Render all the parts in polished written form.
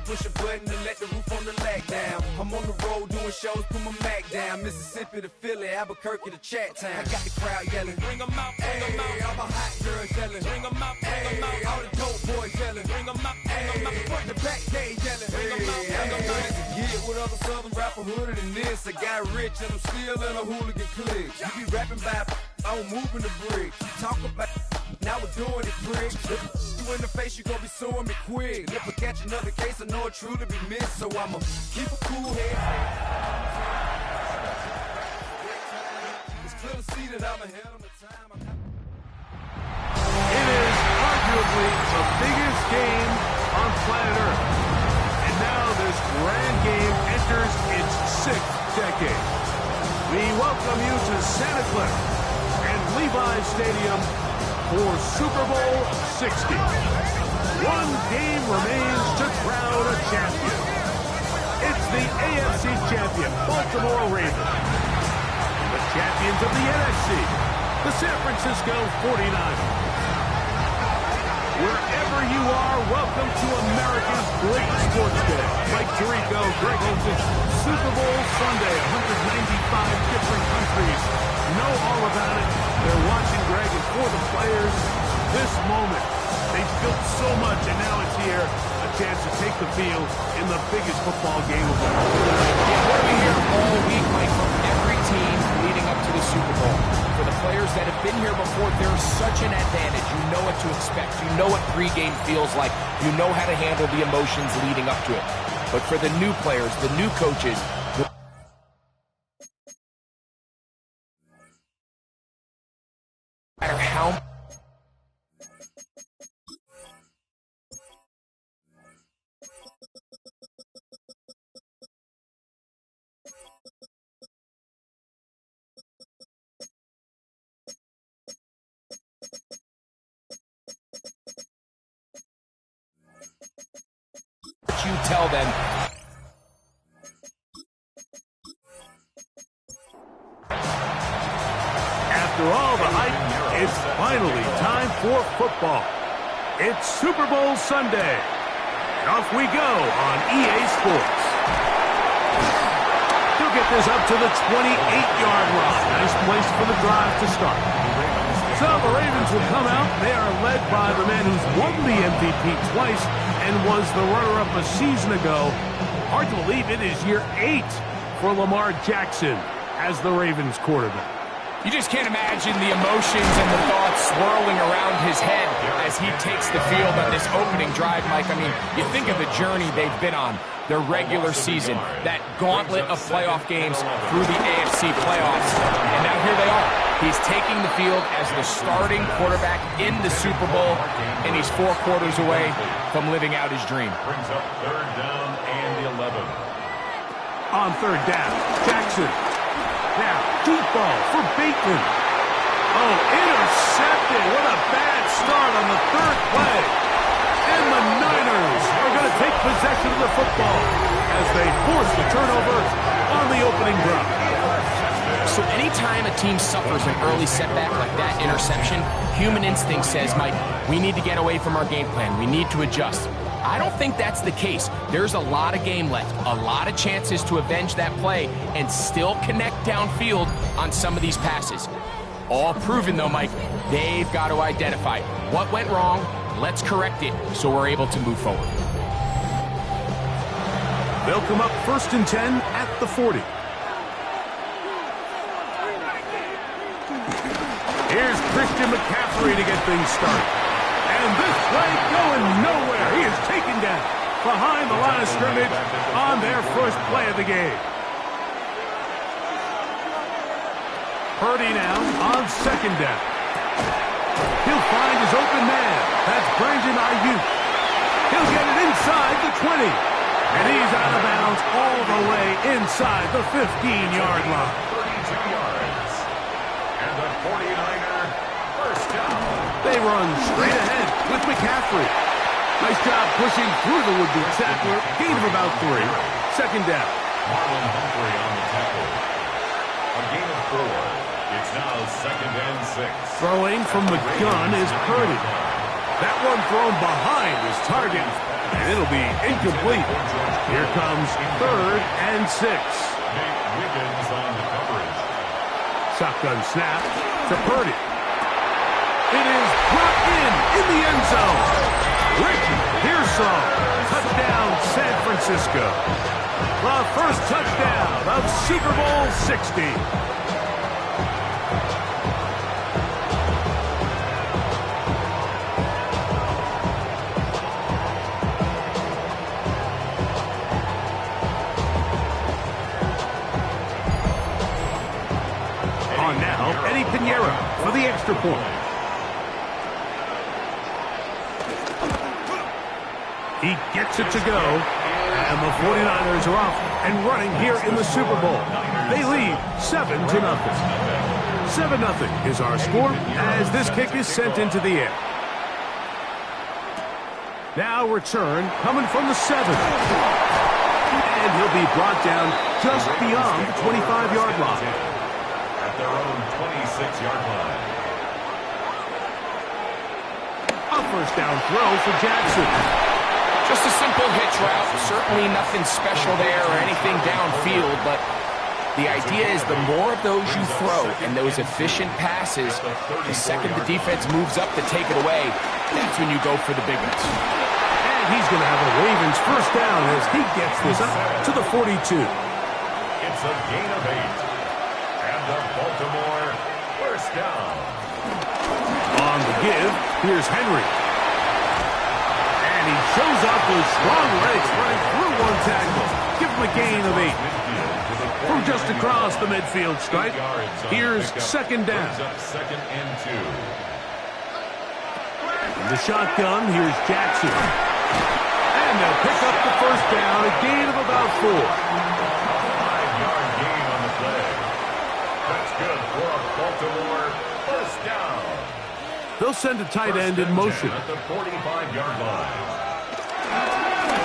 push a button and let the roof on the lag down. I'm on the road doing shows, put my Mac down. Mississippi to Philly, Albuquerque to Chat Town. I got the crowd yelling, bring them out, bring them out. All my hot girls yelling, bring them out, bring them out. All the dope boys yelling, bring them out, bring them out. Front the back gate yelling, bring them out, bring them out. Get with other southern rapper hooded than this. I got rich and I'm still in a hooligan clique. You be rapping by, I'm moving the bricks. You talk about, now we're doing it quick. You in the face, you gon' be suing me quick. If I catch another case, I know it truly be missed. So I'ma keep a cool head. It's clear to see that I'm ahead of my time. It is arguably the biggest game on planet Earth. And now this grand game enters its 6th decade. We welcome you to Santa Clara and Levi's Stadium for Super Bowl 60. One game remains to crown a champion. It's the AFC champion, Baltimore Ravens. The champions of the NFC, the San Francisco 49ers. Wherever you are, welcome to America's great sports day. Mike Tirico, Greg Olsen, Super Bowl Sunday, 195 different countries know all about it. They're watching, Greg, and for the players, this moment. They've built so much, and now it's here. A chance to take the field in the biggest football game of all. Yeah, we're here all week, Mike, from every team leading up to the Super Bowl. For the players that have been here before, there's such an advantage. You know what to expect. You know what pregame feels like. You know how to handle the emotions leading up to it. But for the new players, the new coaches, no matter how you tell them. After all the hype, it's finally time for football. It's Super Bowl Sunday. And off we go on EA Sports. He'll get this up to the 28-yard line. Nice place for the drive to start. So the Ravens will come out. They are led by the man who's won the MVP twice and was the runner-up a season ago. Hard to believe it is year 8 for Lamar Jackson as the Ravens quarterback. You just can't imagine the emotions and the thoughts swirling around his head as he takes the field on this opening drive, Mike. I mean, you think of the journey they've been on, their regular season, that gauntlet of playoff games through the AFC playoffs, and now here they are. He's taking the field as the starting quarterback in the Super Bowl, and he's 4 quarters away from living out his dream. Brings up 3rd down and 11. On 3rd down, Jackson. Now, deep ball for Bateman. Oh, intercepted. What a bad start on the 3rd play. And the Niners are going to take possession of the football as they force the turnover on the opening drive. So anytime a team suffers an early setback like that interception, human instinct says, Mike, we need to get away from our game plan. We need to adjust. I don't think that's the case. There's a lot of game left, a lot of chances to avenge that play and still connect downfield on some of these passes. All proven, though, Mike, they've got to identify what went wrong, let's correct it so we're able to move forward. They'll come up 1st and 10 at the 40. Here's Christian McCaffrey to get things started. And this play going nowhere. He is taken down behind the line of scrimmage on their first play of the game. Purdy now on 2nd down. He'll find his open man. That's Brandon Ayuk. He'll get it inside the 20. And he's out of bounds all the way inside the 15-yard line. 32 yards. And the 49er first down. They run straight ahead with McCaffrey. Nice job pushing through the would-be tackler. Gain of about 3. 2nd down. Marlon Humphrey on the tackle. A gain of 4. It's now 2nd and 6. Throwing from the gun is Purdy. That one thrown behind his target. And it'll be incomplete. Here comes 3rd and 6. Nate Wiggins on the coverage. Shotgun snap to Purdy. It is brought in the end zone. Ricky Pearsall, touchdown San Francisco. The first touchdown of Super Bowl 60. On now, Eddie Pinheiro for the extra point. He gets it to go, and the 49ers are off and running here in the Super Bowl. They lead 7-0. 7-0 is our score as this kick is sent into the air. Now return coming from the 7. And he'll be brought down just beyond the 25-yard line. At their own 26-yard line. A first down throw for Jackson. Just a simple hitch route. Certainly nothing special there or anything downfield, but the idea is the more of those you throw and those efficient passes, the second the defense moves up to take it away, that's when you go for the big ones. And he's going to have a Ravens first down as he gets this up to the 42. It's a gain of 8. And the Baltimore first down. On the give, here's Henry. And he shows off those strong legs running through one tackle. Give him a gain of 8. From just across the midfield stripe, here's second down. Second and 2. In the shotgun, here's Jackson. And they'll pick up the first down, a gain of about 4. 5-yard gain on the play. That's good for a Baltimore first down. They'll send a tight end in motion. At the 45-yard line.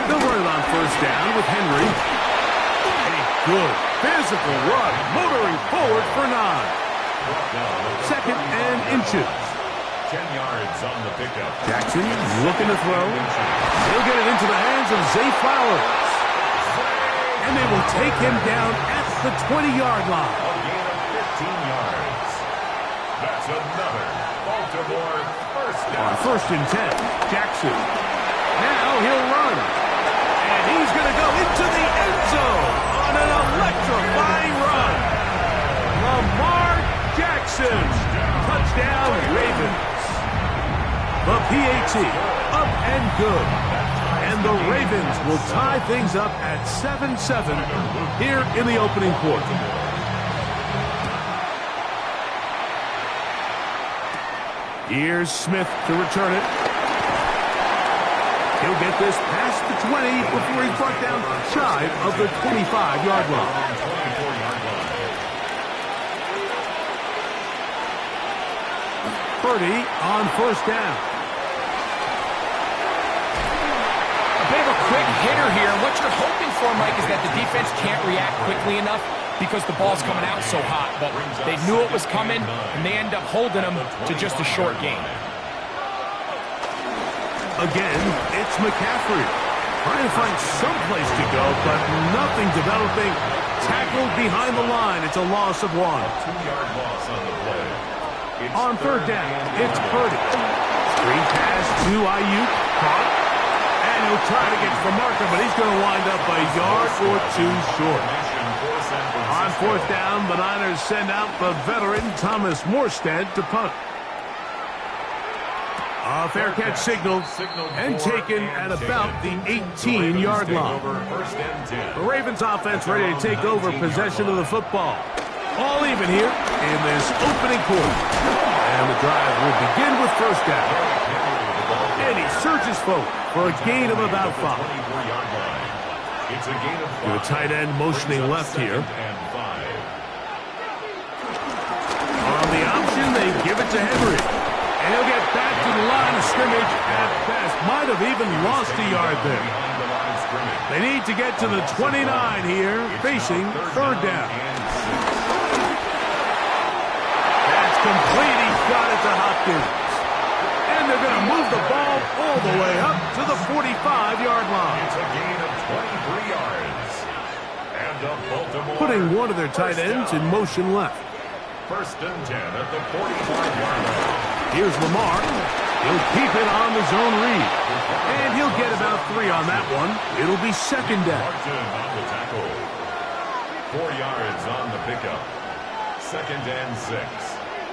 They'll run it on first down with Henry. A good physical run, motoring forward for 9. Second and inches. 10 yards on the pickup. Jackson looking to throw. He'll get it into the hands of Zay Flowers. And they will take him down at the 20-yard line. A gain of 15 yards. That's another Baltimore first down. On first and 10, Jackson. Now he'll run. And he's going to go into the end zone on an electrifying run. Lamar Jackson. Touchdown, Ravens. The PAT, up and good. And the Ravens will tie things up at 7-7 here in the opening quarter. Here's Smith to return it. He'll get this past the 20 before he's brought down shy of the 25-yard line. 24-yard line. Purdy on first down. A bit of a quick hitter here. What you're hoping for, Mike, is that the defense can't react quickly enough because the ball's coming out so hot. But they knew it was coming, and they end up holding them to just a short game. Again, it's McCaffrey. Trying to find some place to go, but nothing developing. Tackled behind the line. It's a loss of 1. 2-yard loss on the play. It's On third down, it's Purdy. Screen pass to Ayuk. Caught. And he'll try to get to the marker, but he's going to wind up a yard or 2 short. On fourth down, the Niners send out the veteran Thomas Morstead to punt. A fair catch signal and taken at about the 18-yard line. The Ravens offense ready to take over possession of the football. All even here in this opening quarter. And the drive will begin with first down. And he surges forward for a gain of about 5. It's a gain of 5. The tight end motioning left here. On the option, they give it to Henry. And he'll get back to the line of scrimmage at best. Might have even lost a yard there. They need to get to the 29 here, facing third down. That's complete. He's got it to Hopkins. And they're going to move the ball all the way up to the 45-yard line. It's a gain of 23 yards. And the Baltimore Putting one of their tight ends in motion left. First and 10 at the 45-yard line. Here's Lamar. He'll keep it on the zone read. And he'll get about 3 on that one. It'll be second down. Martin on the tackle. 4 yards on the pickup. Second and 6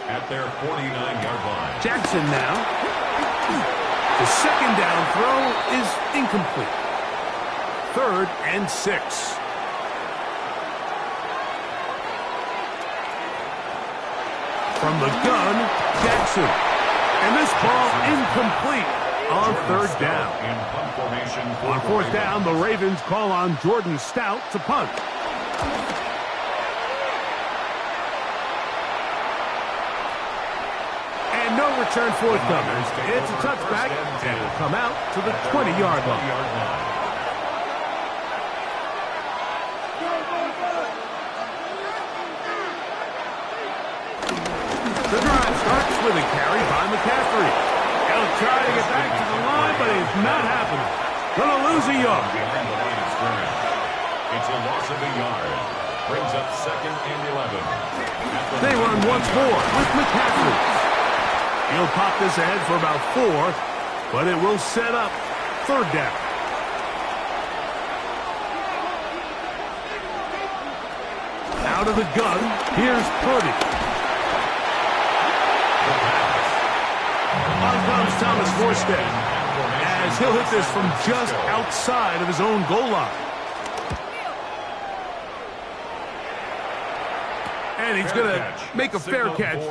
at their 49-yard line. Jackson now. The second down throw is incomplete. Third and 6. From the gun, Jackson. And this ball incomplete on third down. In punt formation On fourth down, the Ravens call on Jordan Stout to punt. And no return forthcoming. It's a touchback, and it'll come out to the 20-yard line. The drive starts with a carry by McCaffrey. He'll try to get back to the line, but it's not happening. Gonna lose a yard. Behind the line of scrimmage. It's a loss of a yard. Brings up second and 11. They run once more with McCaffrey. He'll pop this ahead for about 4, but it will set up third down. Out of the gun, here's Purdy. On comes Thomas Morstead, as he'll hit this from just outside of his own goal line. And he's going to make a fair catch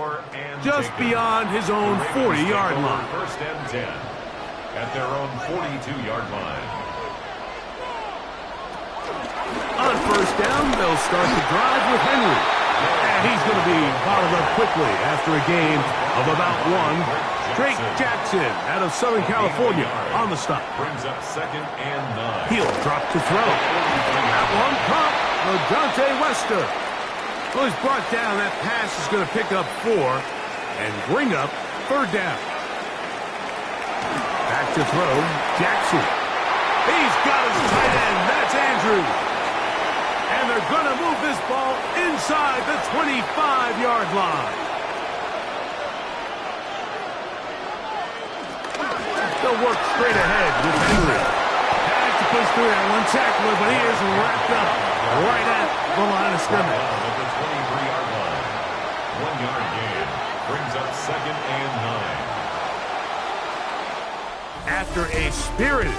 just beyond his own 40-yard line. First and 10 at their own 42-yard line. On first down, they'll start the drive with Henry. And he's going to be bottled up quickly after a gain of about 1. Drake Jackson out of Southern California on the stop. Brings up second and 9. He'll drop to throw. That one caught LaJohntay Wester. Well, he's brought down. That pass is going to pick up 4 and bring up third down. Back to throw, Jackson. He's got his tight end. That's Andrews. And they're going to move this ball inside the 25-yard line. They'll work straight ahead with Henry. Has to push through that one tackler, but he is wrapped up right at the line of scrimmage. At the 23-yard line. 1-yard gain. Brings up second and 9. After a spirited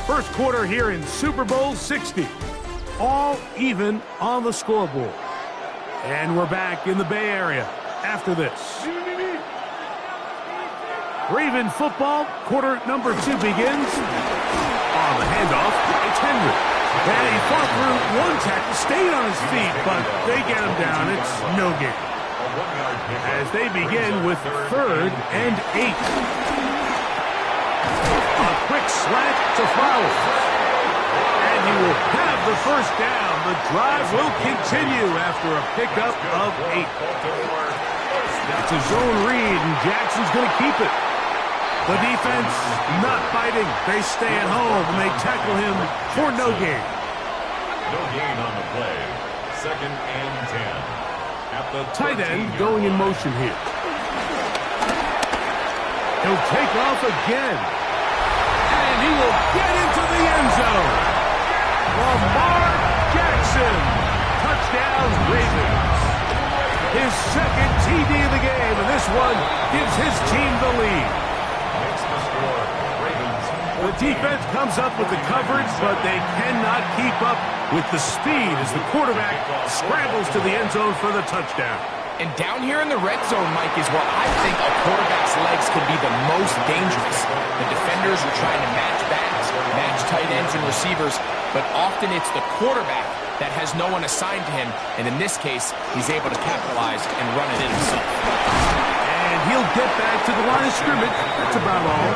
first quarter here in Super Bowl 60. All even on the scoreboard. And we're back in the Bay Area after this. Raven football, quarter number 2 begins. On the handoff, it's Henry. And he fought through one tackle, stayed on his feet, but they get him down. It's no gain. As they begin with third and 8. A quick slant to Flowers. And he will have the first down. The drive will continue after a pickup of 8. It's a zone read, and Jackson's going to keep it. The defense not biting. They stay at home, and they tackle him for no gain. No gain on the play. Second and 10. At the tight end going in motion here. He'll take off again. And he will get into the end zone. Lamar Jackson. Touchdown, Ravens. His second TD of the game, and this one gives his team the lead. The defense comes up with the coverage, but they cannot keep up with the speed as the quarterback scrambles to the end zone for the touchdown. And down here in the red zone, Mike, is where I think a quarterback's legs can be the most dangerous. The defenders are trying to match backs, match tight ends and receivers, but often it's the quarterback that has no one assigned to him, and in this case, he's able to capitalize and run it in himself. And he'll get back to the line of scrimmage. That's about all.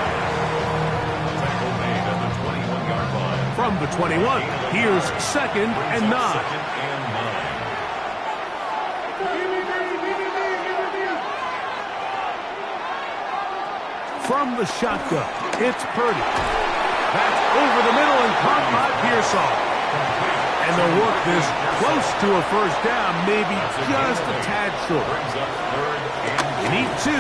From the 21, here's second and 9. from the shotgun. It's Purdy. That's over the middle and caught by Pearsall. And they'll work this close to a first down, maybe just a tad short. You need 2.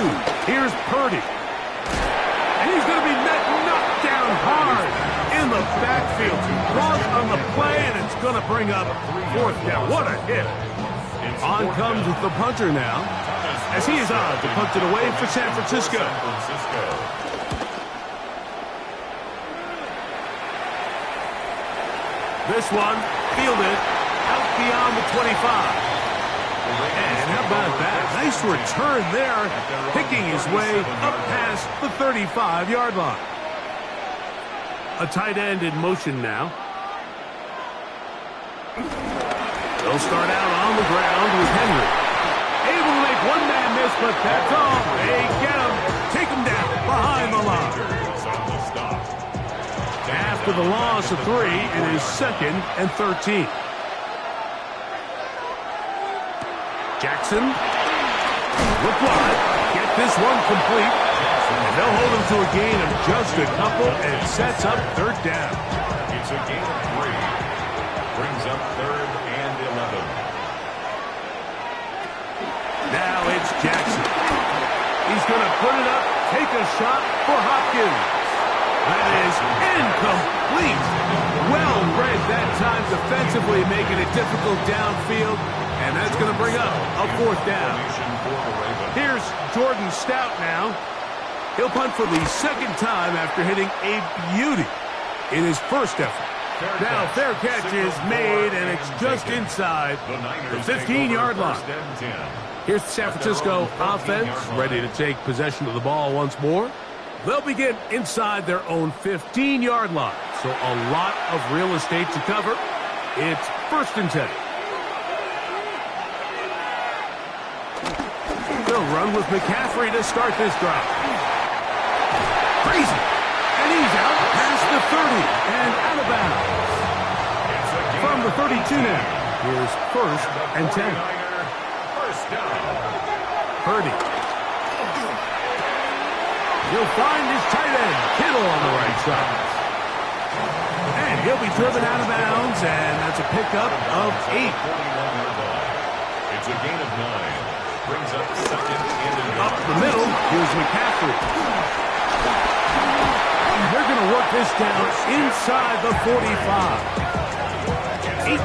Here's Purdy. And he's going to be knocked down hard in the backfield. Long on the play, and it's going to bring up fourth down. What a hit. On comes the punter now, as he is on to punt it away for San Francisco. This one fielded out beyond the 25. And how about that? Nice return there, picking his way up past the 35-yard line. A tight end in motion now. They'll start out on the ground with Henry. Able to make one man miss, but that's all. They get him. Take him down behind the line. After the loss of 3, it is 2nd and 13. Jackson with one. Get this one complete. And they'll hold him to a gain of just a couple and sets up 3rd down. It's a gain of 3. Brings up 3rd and 11. Now it's Jackson. He's going to put it up, take a shot for Hopkins. That is incomplete. Well read that time defensively, making it difficult downfield. And that's going to bring up a 4th down. Here's Jordan Stout now. He'll punt for the 2nd time after hitting a beauty in his first effort. Now, fair catch is made, and it's just inside the 15-yard line. Here's the San Francisco offense, ready to take possession of the ball once more. They'll begin inside their own 15-yard line, so a lot of real estate to cover. It's 1st and 10. They'll run with McCaffrey to start this drive. Crazy. And he's out past the 30 and out of bounds. From the 32 now, here's 1st and 10. Purdy. He'll find his tight end, Kittle, on the right side. And he'll be driven out of bounds, and that's a pickup of 8. It's a gain of 9. Brings up 2nd and 11. Up the middle, here's McCaffrey. They're going to work this down inside the 45.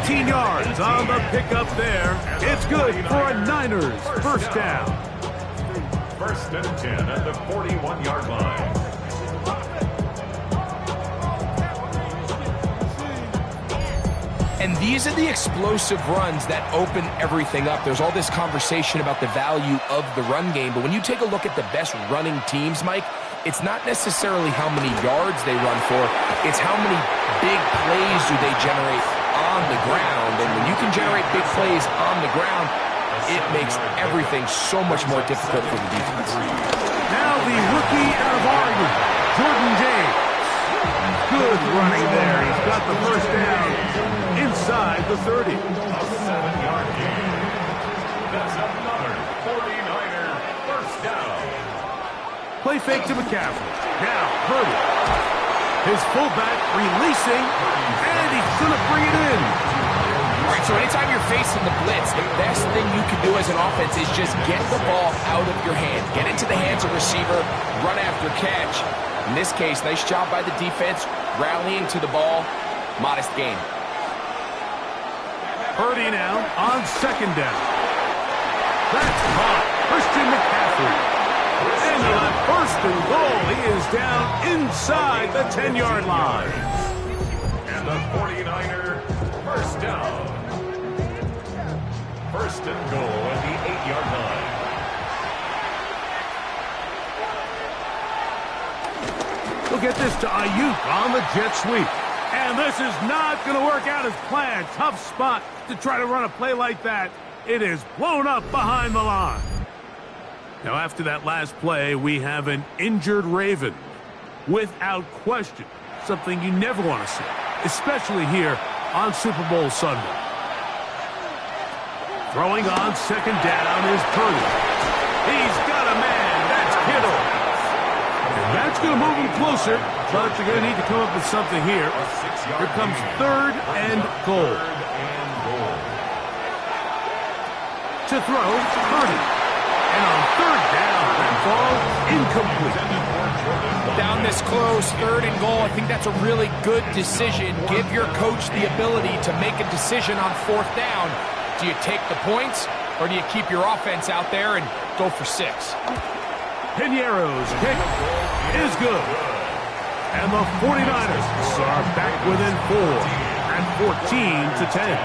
18 yards on the pickup there. It's good for a Niners first down. 1st and 10 at the 41-yard line. And these are the explosive runs that open everything up. There's all this conversation about the value of the run game, but when you take a look at the best running teams, Mike, it's not necessarily how many yards they run for, it's how many big plays do they generate on the ground. And when you can generate big plays on the ground, it makes everything so much more difficult for the defense. Now the rookie out of Oregon, Jordan James. Good running there. He's got the first down inside the 30. A 7-yard gain. That's another 49er first down. Play fake to McCaffrey. Now Purdy. His fullback releasing, and he's going to bring it in. All right, so anytime you're facing the blitz, the best thing you can do as an offense is just get the ball out of your hand. Get into the hands of receiver, run after catch. In this case, nice job by the defense, rallying to the ball. Modest gain. Purdy now on 2nd down. That's caught. Christian McCaffrey. And on 1st and goal, he is down inside the 10-yard line. And the 49er first down. 1st and goal at the 8-yard line. We'll get this to Ayuk on the jet sweep. And this is not going to work out as planned. Tough spot to try to run a play like that. It is blown up behind the line. Now, after that last play, we have an injured Raven. Without question, something you never want to see, especially here on Super Bowl Sunday. Throwing on 2nd down is Purdy. He's got a man. That's Kittle. And that That's going to move them closer, but they're going to need to come up with something here. Here comes third and goal. To throw, Purdy. And on third down, that ball incomplete. Down this close, third and goal, I think that's a really good decision. Give your coach the ability to make a decision on fourth down. Do you take the points, or do you keep your offense out there and go for 6? Piñeiro's kick is good. And the 49ers are back within 4 at 14-10.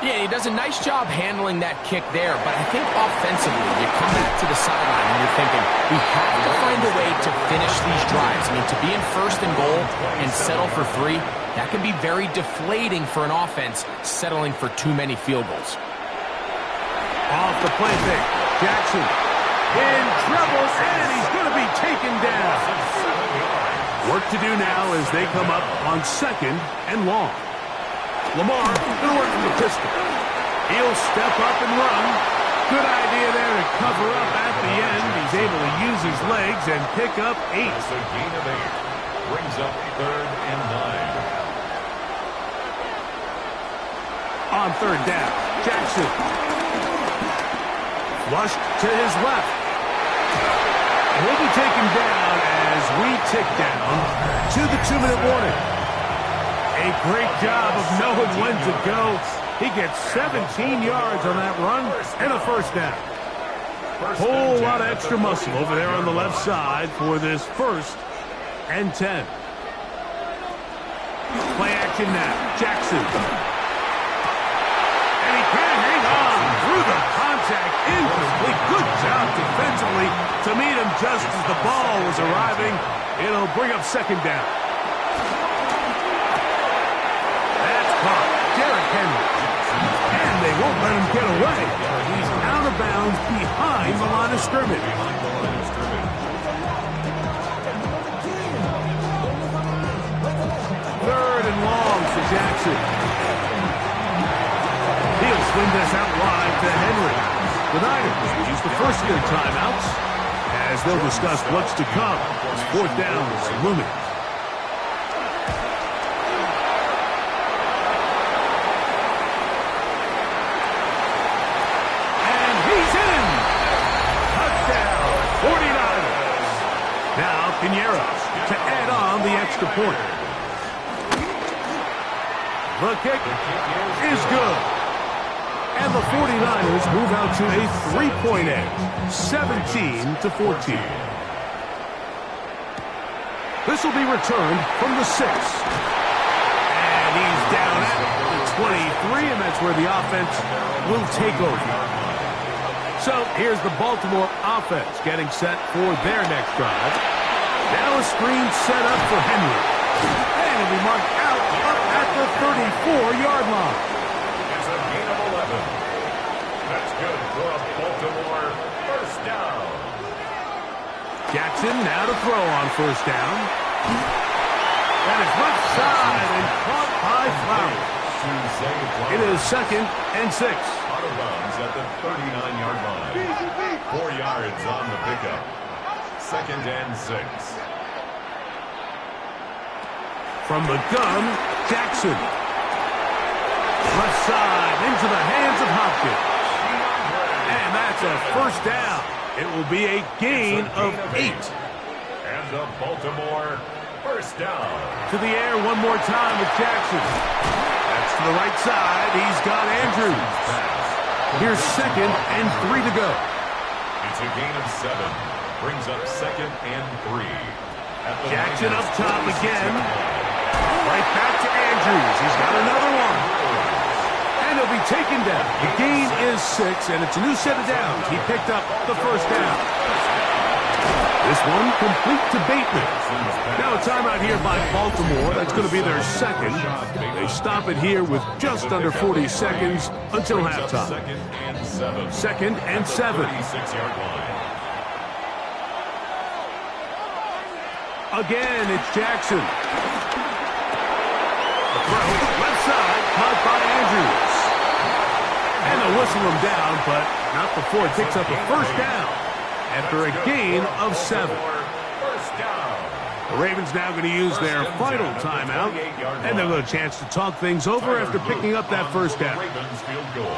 Yeah, he does a nice job handling that kick there, but I think offensively, you come back to the sideline and you're thinking, we have to find a way to finish these drives. I mean, to be in first and goal and settle for 3, that can be very deflating for an offense settling for too many field goals. Off the play fake, Jackson in trouble, and he's going to be taken down. Work to do now as they come up on second and long. Lamar going to work from the pistol. He'll step up and run. Good idea there to cover up at the end. He's able to use his legs and pick up 8. So gain of 8 brings up third and 9. On third down, Jackson. Flushed to his left. He'll be taken down as we tick down to the 2-minute warning. A great job of knowing when to go. He gets 17 yards on that run and a first down. Whole lot of extra muscle over there on the left side for this first and 10. Play action now. Jackson. And he can't hang on through the contact. Incomplete. Good job defensively to meet him just as the ball was arriving. It'll bring up second down. And they won't let him get away. He's out of bounds behind the line of scrimmage. Third and long for Jackson. He'll swing this out wide to Henry. The Niners will use the first of their timeouts as they'll discuss what's to come as fourth down is looming. Piñeiros to add on the extra point. The kick is good. And the 49ers move out to a 3-point edge, 17-14. This will be returned from the 6. And he's down at the 23, and that's where the offense will take over. So here's the Baltimore offense getting set for their next drive. Now a screen set up for Henry. And it'll be marked out up at the 34-yard line. It's a gain of 11. That's good for a Baltimore first down. Jackson now to throw on first down. And it's left side and caught by Flowers. It is second and 6. Out of bounds at the 39-yard line. 4 yards on the pickup. Second and 6. From the gun, Jackson. Left side into the hands of Hopkins. And that's a first down. It will be a gain of 8. And the Baltimore first down. To the air one more time with Jackson. That's to the right side. He's got Andrews. Here's second and 3 to go. It's a gain of 7. Brings up second and 3. Jackson up top again. Right back to Andrews. He's got another one. And he'll be taken down. The gain is 6, and it's a new set of downs. He picked up the first down. This one complete to Bateman. Now a timeout here by Baltimore. That's going to be their second. They stop it here with just under 40 seconds until halftime. Second and 7. 36-yard line. Again, it's Jackson. Left side, caught by Andrews. And they'll whistle him down, but not before it picks up a first down after a gain of 7. First down. The Ravens now going to use their final timeout, and they'll get a chance to talk things over after picking up that first down. Ravens field goal.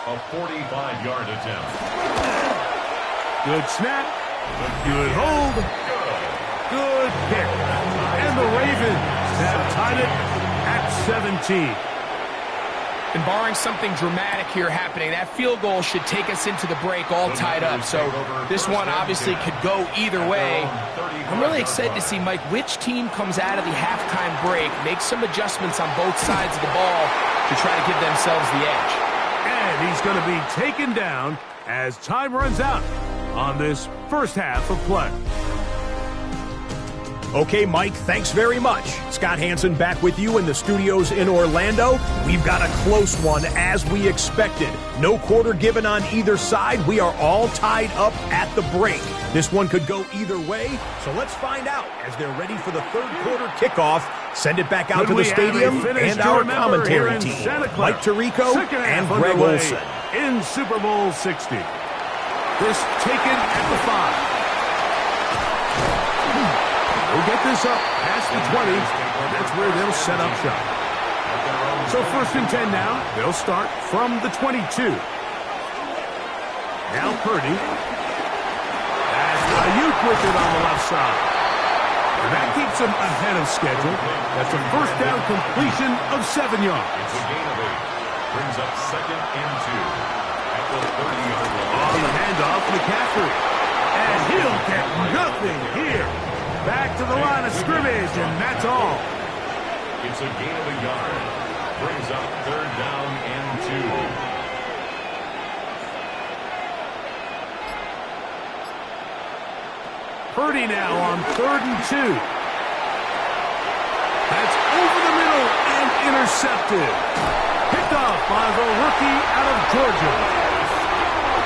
A 45-yard attempt. Good snap. Good hold. Good kick. And the Ravens have tied it at 17. And barring something dramatic here happening, that field goal should take us into the break all tied up. So this one obviously could go either way. I'm really excited to see, Mike, which team comes out of the halftime break, make some adjustments on both sides of the ball to try to give themselves the edge. And he's going to be taken down as time runs out on this first half of play. Okay, Mike, thanks very much. Scott Hansen back with you in the studios in Orlando. We've got a close one as we expected. No quarter given on either side. We are all tied up at the break. This one could go either way, so let's find out as they're ready for the third quarter kickoff. Send it back out to the stadium and our commentary team, Mike Tirico and Greg Olson. In Super Bowl 60. This taken at the 5. We'll get this up past the 20. That's where they'll set up shop. So 1st and 10 now. They'll start from the 22. Now Purdy. As Ayuk with it on the left side. And that keeps him ahead of schedule. That's a first down completion of 7 yards. It's a gain of 8. Brings up 2nd and 2 at the 30-yard line. On the handoff, McCaffrey. And he'll get nothing here. Back to the line of scrimmage, and that's all. It's a gain of a yard. Brings up 3rd down and 2. Purdy now on 3rd and 2. That's over the middle and intercepted. Picked off by the rookie out of Georgia.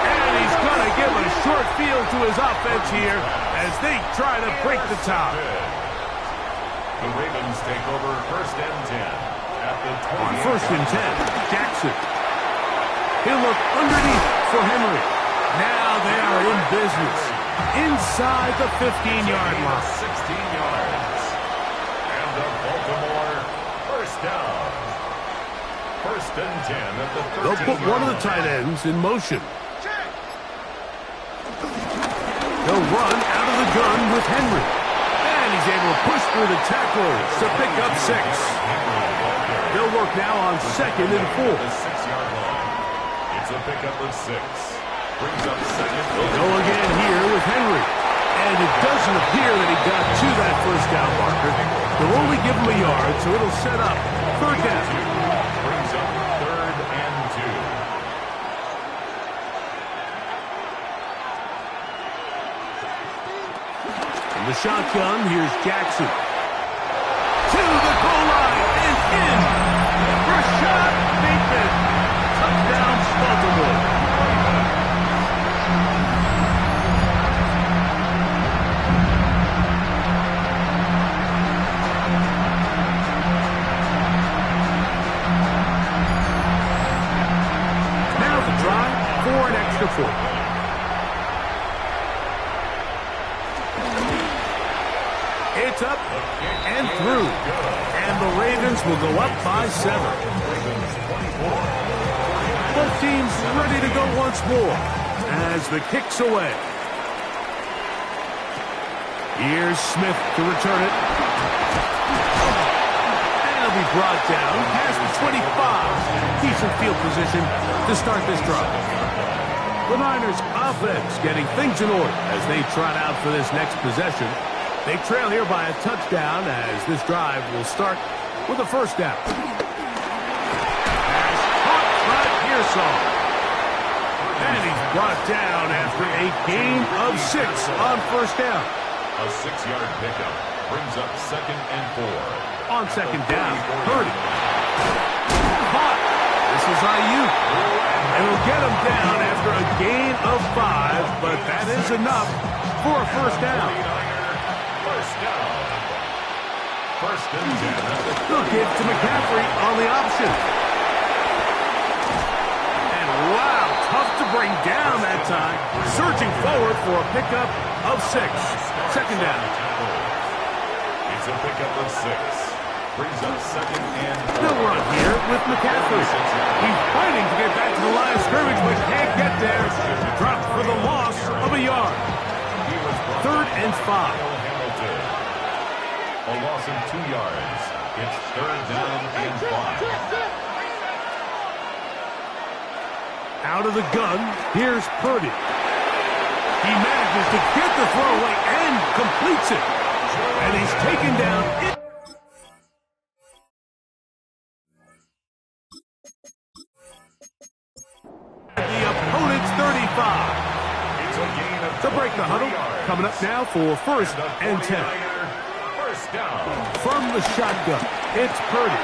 And he's going to give a short field to his offense here as they try to break the top. The Ravens take over 1st and 10 at the 20. On 1st and 10, Jackson. He'll look underneath for Henry. Now they are in business inside the 15-yard line. 16 yards. And the Baltimore first down. 1st and 10 at the 13. They'll put one of the tight ends in motion. He'll run out of the gun with Henry. And he's able to push through the tacklers to pick up 6. They'll work now on 2nd and 4. The 6-yard line. It's a pickup of 6. Brings up 2nd. They'll go again here with Henry. And it doesn't appear that he got to that first down marker. They'll only give him a yard, so it'll set up 3rd down. Brings up 3rd and 2. The shotgun, here's Jackson. To the goal line and in. First shot, Bateman. Touchdown, Baltimore. Now the drive for an extra 4. It's up and through. And the Ravens will go up by 7. Both teams ready to go once more as the kick's away. Here's Smith to return it. And it'll be brought down past the 25. Decent field position to start this drive. The Niners offense getting things in order as they trot out for this next possession. They trail here by a touchdown as this drive will start with a first down. As caught by Pearsall. And he's brought down after a gain of 6 on first down. A 6-yard pickup brings up 2nd and 4. On 2nd down, Purdy. Caught. This is Ayuk. And will get him down after a gain of 5, but that is enough for a first down. First down. 1st and 10. They'll give to McCaffrey on the option. And wow, tough to bring down that time. Surging forward for a pickup of 6. 2nd down. Makes a pickup of 6. Brings up second and 4. They'll run here with McCaffrey. He's fighting to get back to the line of scrimmage, but can't get there. Dropped for the loss of a yard. 3rd and 5. A loss of 2 yards. It's 3rd down and 5. Out of the gun, here's Purdy. He manages to get the throw away and completes it. And he's taken down. The opponent's 35. It's a gain of To break the huddle, coming up now for 1st and 10. First down. From the shotgun, it's Purdy.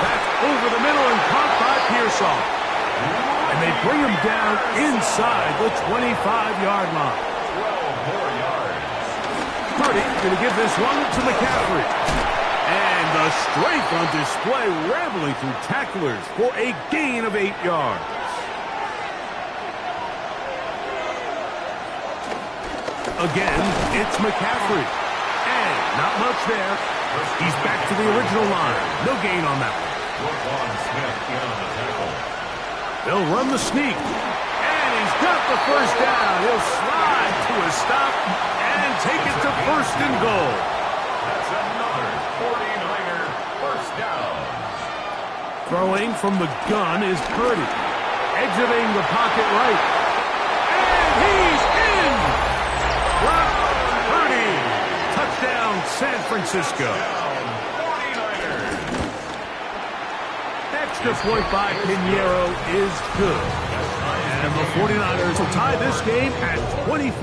That's over the middle and caught by Pearsall. And they bring him down inside the 25-yard line. 12 more yards. Purdy going to give this one to McCaffrey. And the strength on display, rambling through tacklers for a gain of 8 yards. Again, it's McCaffrey. And not much there. He's back to the original line. No gain on that one. Roquan Smith in on the tackle. They'll run the sneak. And he's got the first down. He'll slide to a stop and take it to 1st and goal. That's another 49er first down. Throwing from the gun is Purdy. Exiting the pocket right. And he's in! Brock Purdy. Touchdown, San Francisco. 49ers. Extra point by Pinheiro is good. And the 49ers will tie this game at 24.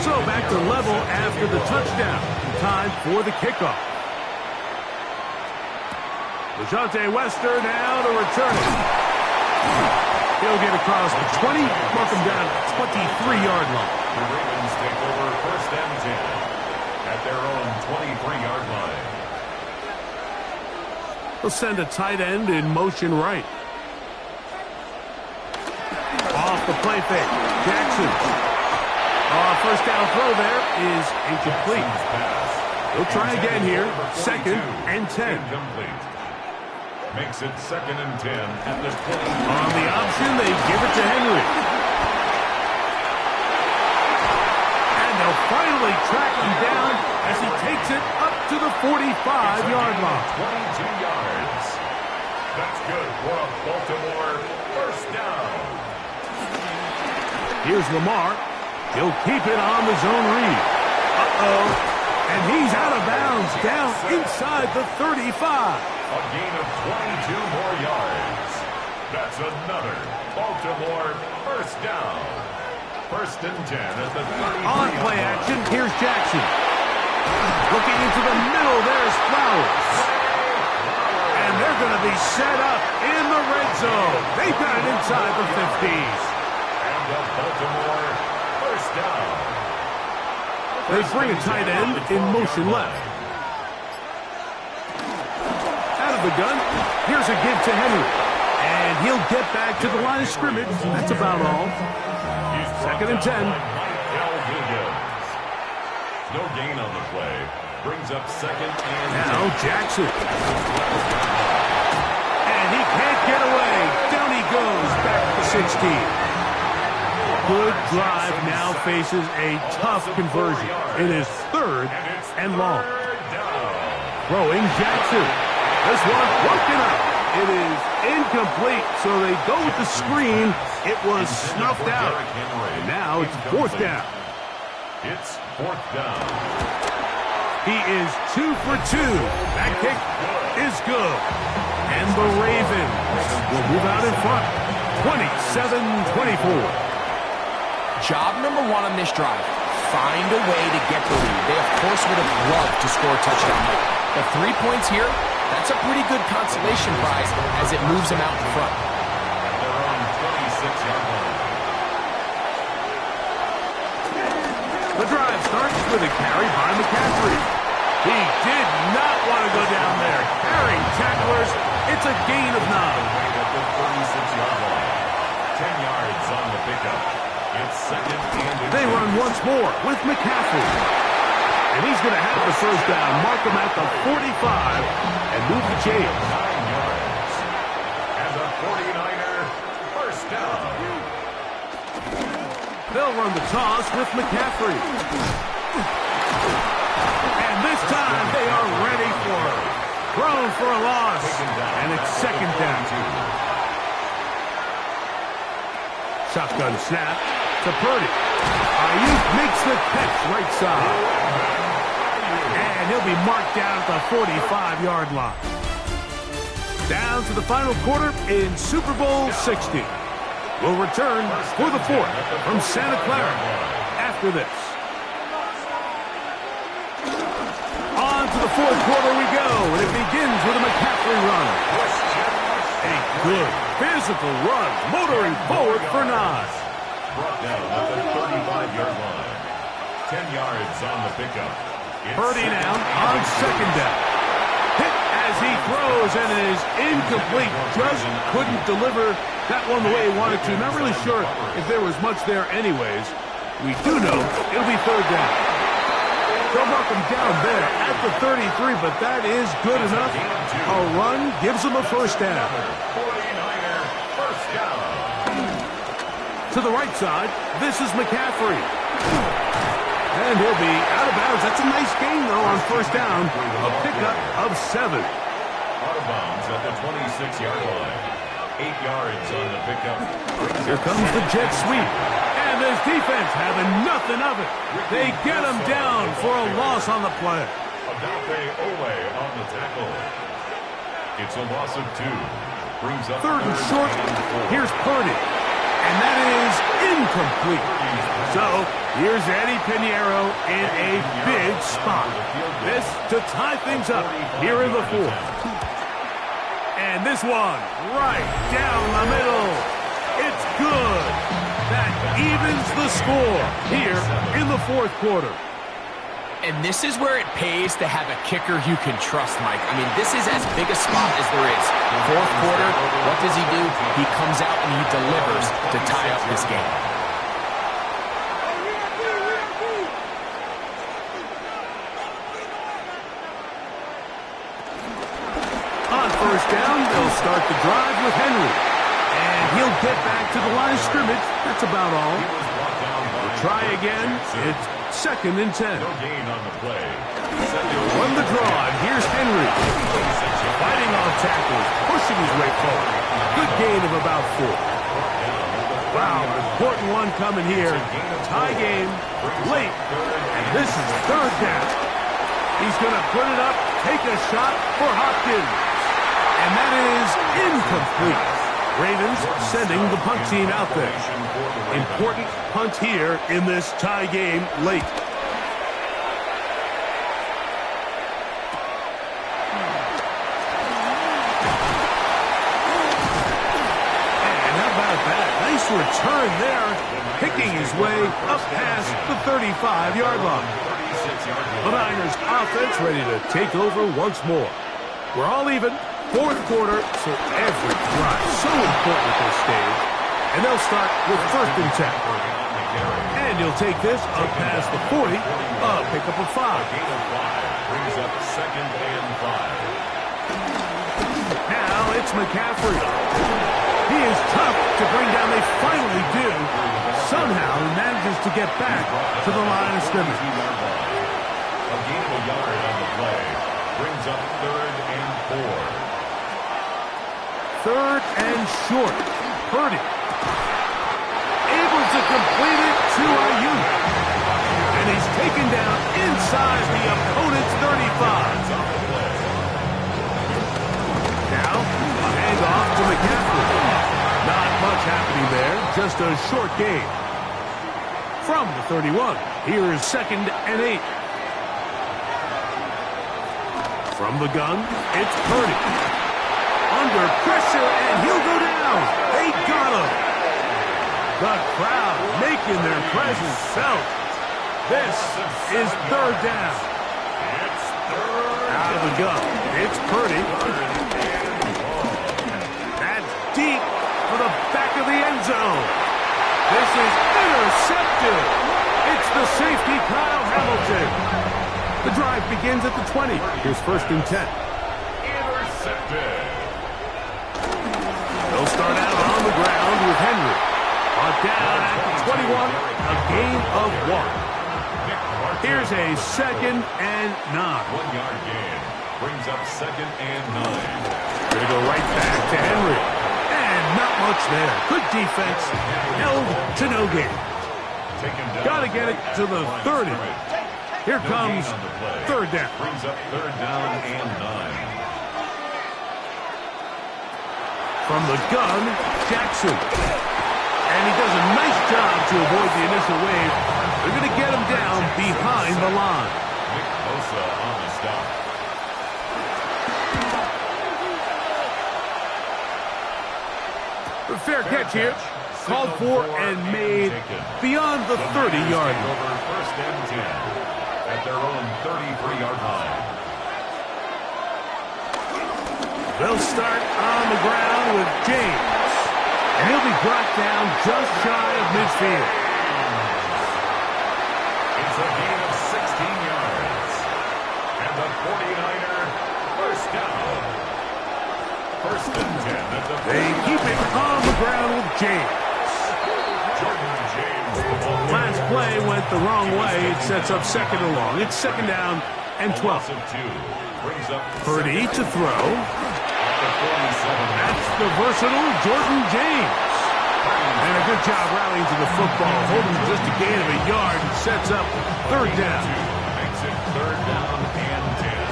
So back to level after the touchdown. Time for the kickoff. DeJounte Wester now to return it. He'll get across the 20, mark him down at 23-yard line. The Ravens take over 1st and 10 at their own 23-yard line. They'll send a tight end in motion right. Off the play fake. Jackson. First down throw there is incomplete. He'll try again here. 2nd and 10. Incomplete. Makes it 2nd and 10 at the 20. On the option, they give it to Henry. And they'll finally track him down as he takes it up to the 45-yard line. 22 yards. That's good for a Baltimore first down. Here's Lamar. He'll keep it on the zone read. Uh-oh. And he's out of bounds down inside the 35. A gain of 22 more yards. That's another Baltimore first down. 1st and 10 at the 30. On play action, here's Jackson. Looking into the middle, there's Flowers. And they're going to be set up in the red zone. They've got it inside the 50s. And a Baltimore first down. They bring a tight end in motion left. Out of the gun, here's a give to Henry. And he'll get back to the line of scrimmage. That's about all. 2nd and 10. No gain on the play. Brings up 2nd and Now Jackson. And he can't get away. Down he goes back to the 16. Good drive now faces a tough conversion. It is 3rd and long. Throwing Jackson. This one broken up. It is incomplete, so they go with the screen. It was snuffed out. And now it's 4th down. It's 4th down. He is 2 for 2. That kick is good. And the Ravens will move out in front. 27-24. Job number 1 on this drive, find a way to get the lead. They, of course, would have loved to score a touchdown. But 3 points here, that's a pretty good consolation prize as it moves them out in front. They're on 26-yard line. The drive starts with a carry by McCaffrey. He did not want to go down there. Carrying tacklers, it's a gain of 9. At the 36-yard line. 10 yards on the pickup. It's 2nd and 10. They run once more with McCaffrey. And he's going to have the first down. Mark him at the 45 and move the chains. 9 yards. And the 49er first down. They'll run the toss with McCaffrey. And this time they are ready for it. Thrown for a loss. And it's second down. Shotgun snap to Purdy. Ayuk makes the catch right side. And he'll be marked down at the 45-yard line. Down to the final quarter in Super Bowl 60. We'll return for the fourth from Santa Clara after this. On to the fourth quarter we go, and it begins with a McCaffrey run. A good physical run, motoring forward for Nas. Brought down at the 35-yard line. 10 yards on the pickup. Purdy now on second down. Hit as he throws, and it is incomplete. Just couldn't deliver that one the way he wanted to. Not really sure if there was much there anyways. We do know it'll be third down. They'll mark him down there at the 33, but that is good enough. A run gives him a first down. 49er first down. To the right side, this is McCaffrey. And he'll be out of bounds. That's a nice gain, though, on first down. A pickup of 7. Out of bounds at the 26-yard line. 8 yards on the pickup. Here comes the jet sweep. And this defense having nothing of it. They get him down for a loss on the play. Adafe Owe on the tackle. It's a loss of 2. Brings up Third and short. Here's Purdy. And that is incomplete. So, here's Eddie Pinheiro in a big spot. This to tie things up here in the fourth. And this one right down the middle. It's good. That evens the score here in the fourth quarter. And this is where it pays to have a kicker you can trust, Mike. I mean, this is as big a spot as there is. Fourth quarter, what does he do? He comes out and he delivers to tie up this game. On first down, they'll start the drive with Henry. And he'll get back to the line of scrimmage. That's about all. We'll try again. It's second and 10. No gain on the play. Run the draw, and here's Henry. Fighting off tackles, pushing his way forward. Good gain of about 4. Wow, important one coming here. Tie game, late, and this is third down. He's going to put it up, take a shot for Hopkins. And that is incomplete. Ravens sending the punt team out there. Important punt here in this tie game late. And how about that? Nice return there, picking his way up past the 35-yard line. The Niners offense ready to take over once more. We're all even. Fourth quarter, so every drive so important at this stage. And they'll start with first and 10. And he'll take this up past the 40, pickup of 5. Brings up second and 5. Now it's McCaffrey. He is tough to bring down. They finally do. Somehow he manages to get back to the line of scrimmage. A gain of a yard on the play. Brings up third and 4. Third and short. Purdy. Able to complete it to Ayuk. And he's taken down inside the opponent's 35. Now, a handoff to McCaffrey. Not much happening there, just a short gain. From the 31, here is second and 8. From the gun, it's Purdy. Under pressure, and he'll go down. They got him. The crowd making their presence felt. This is third down. Out of the gun, it's Purdy. That's deep for the back of the end zone. This is intercepted. It's the safety, Kyle Hamilton. The drive begins at the 20. Here's 1st and 10. Intercepted. They'll start out on the ground with Henry. Brought down at the 21, a gain of 1. Here's a 2nd and 9. 1-yard gain. Brings up 2nd and 9. Gonna go right back to Henry. And not much there. Good defense. Held to no gain. Got to get it to the 30. Here comes 3rd down. Brings up 3rd down and 9. From the gun, Jackson. And he does a nice job to avoid the initial wave. They're going to get him down behind the line. Nick Bosa on the stop. A fair catch here. Called for and made beyond the 30-yard line. Over 1st and 10 at their own 33-yard line. They'll start on the ground with James. And he'll be brought down just shy of midfield. It's a gain of 16 yards. And the 49er, 1st down. 1st and 10 at the 49. They keep it on the ground with James. Jordan James. Last play went the wrong way. It sets up 2nd and long. It's 2nd down and 12. Loss of 2. Brings up Purdy to throw. That's the versatile Jordan James. And a good job rallying to the football. Holding just a gain of a yard and sets up 3rd down. Makes it 3rd down and 10.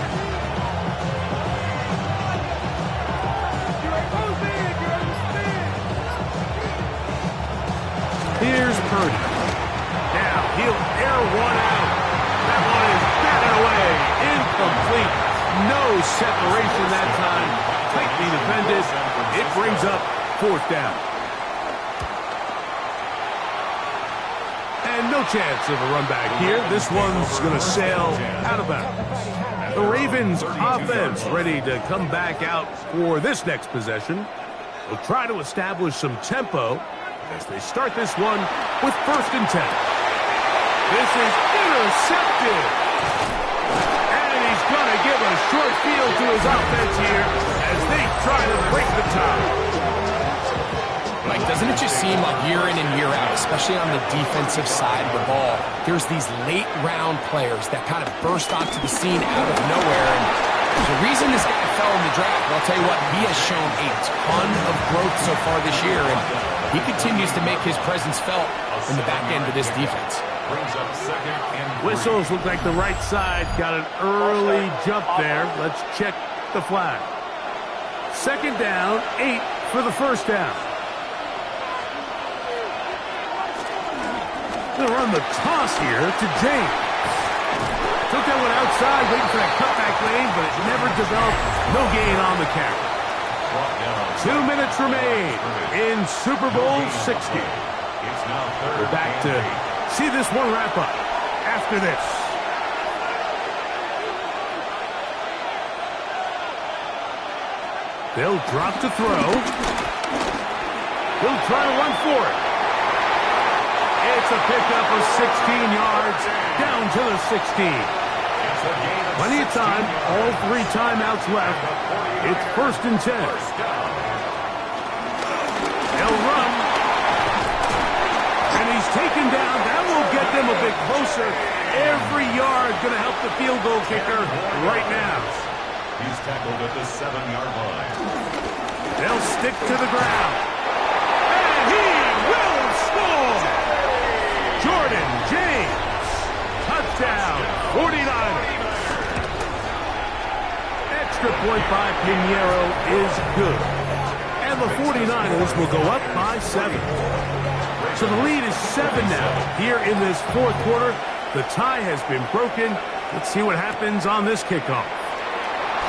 Here's Purdy. Now he'll air one out. That one is batted away. Incomplete. No separation that time. Tightly defended. It brings up 4th down. And no chance of a run back here. This one's going to sail out of bounds. The Ravens offense ready to come back out for this next possession. They'll try to establish some tempo as they start this one with 1st and 10. This is intercepted. And he's going to give a short field to his offense here as they try to break the tie. Mike, doesn't it just seem like year in and year out, especially on the defensive side of the ball, there's these late-round players that kind of burst onto the scene out of nowhere. And there's a reason this guy fell in the draft. But I'll tell you what, he has shown a ton of growth so far this year, and he continues to make his presence felt in the back end of this defense. Brings up 2nd and 3. Whistles look like the right side got an early jump there. Let's check the flag. 2nd down, 8 for the 1st down. They'll run the toss here to James. Took that one outside, waiting for that cutback lane, but it never developed. No gain on the carry. 2 minutes remain in Super Bowl 60. We're back to see this one wrap up after this. They'll drop to throw. He'll try to run for it. It's a pickup of 16 yards down to the 16. Plenty of time. All 3 timeouts left. It's 1st and 10. They'll run. And he's taken down. That will get them a bit closer. Every yard going to help the field goal kicker right now. He's tackled at the 7-yard line. They'll stick to the ground. And he will score! Jordan James. Touchdown, 49ers. Extra point by Pinheiro is good. And the 49ers will go up by 7. So the lead is 7 now. Here in this 4th quarter, the tie has been broken. Let's see what happens on this kickoff.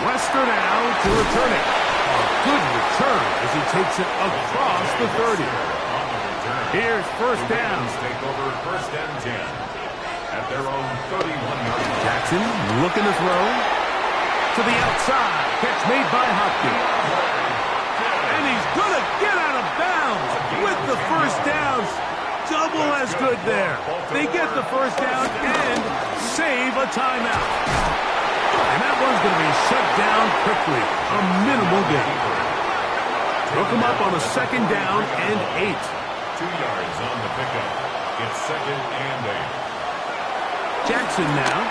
Lester now to return it. A good return as he takes it across the 30. Here's 1st down. Take over 1st and 10 at their own 31-yard line. Jackson looking to throw to the outside. Catch made by Hopkins. And he's going to get out of bounds with the 1st down. double as good there. They get the first down and save a timeout. And that one's going to be shut down quickly. A minimal gain. Hook them up on a second down and 8. 2 yards on the pickup. It's second and 8. Jackson now.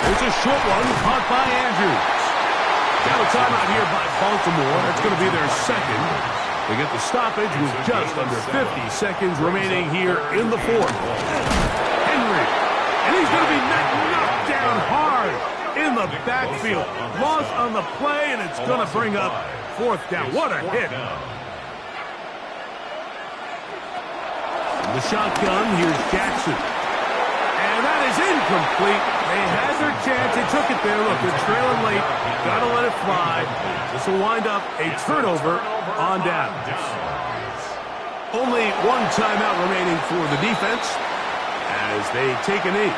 There's a short one caught by Andrews. Got a timeout here by Baltimore. That's going to be their second. They get the stoppage with just under 50 seconds remaining here in the fourth. Henry. And he's going to be knocked down hard in the backfield. Loss on the play, and it's going to bring up fourth down. What a hit. In the shotgun, here's Jackson. And that is incomplete. They had their chance. They took it there. Look, they're trailing late. Got to let it fly. This will wind up a turnover on down. Only one timeout remaining for the defense as they take a knee.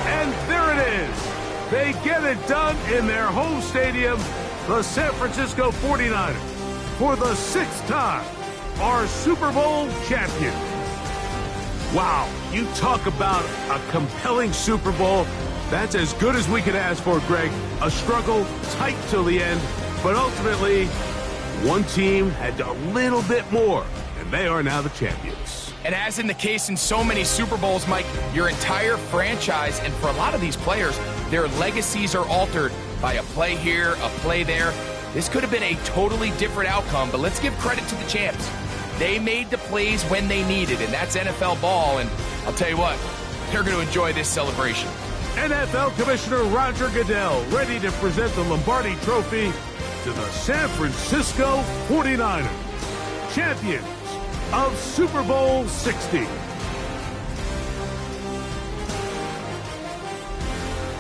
And there it is. They get it done in their home stadium. The San Francisco 49ers, for the 6th time, are Super Bowl champions. Wow, you talk about a compelling Super Bowl. That's as good as we could ask for, Greg. A struggle tight till the end, but ultimately, one team had a little bit more, and they are now the champions. And as in the case in so many Super Bowls, Mike, your entire franchise, and for a lot of these players, their legacies are altered by a play here, a play there. This could have been a totally different outcome, but let's give credit to the champs. They made the plays when they needed, and that's NFL ball, and I'll tell you what, they're going to enjoy this celebration. NFL Commissioner Roger Goodell ready to present the Lombardi Trophy to the San Francisco 49ers, champions of Super Bowl 60.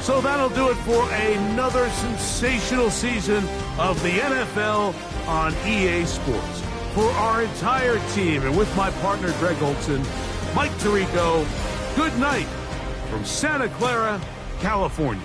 So that'll do it for another sensational season of the NFL on EA Sports. For our entire team and with my partner Greg Olson, Mike Tirico, good night from Santa Clara, California.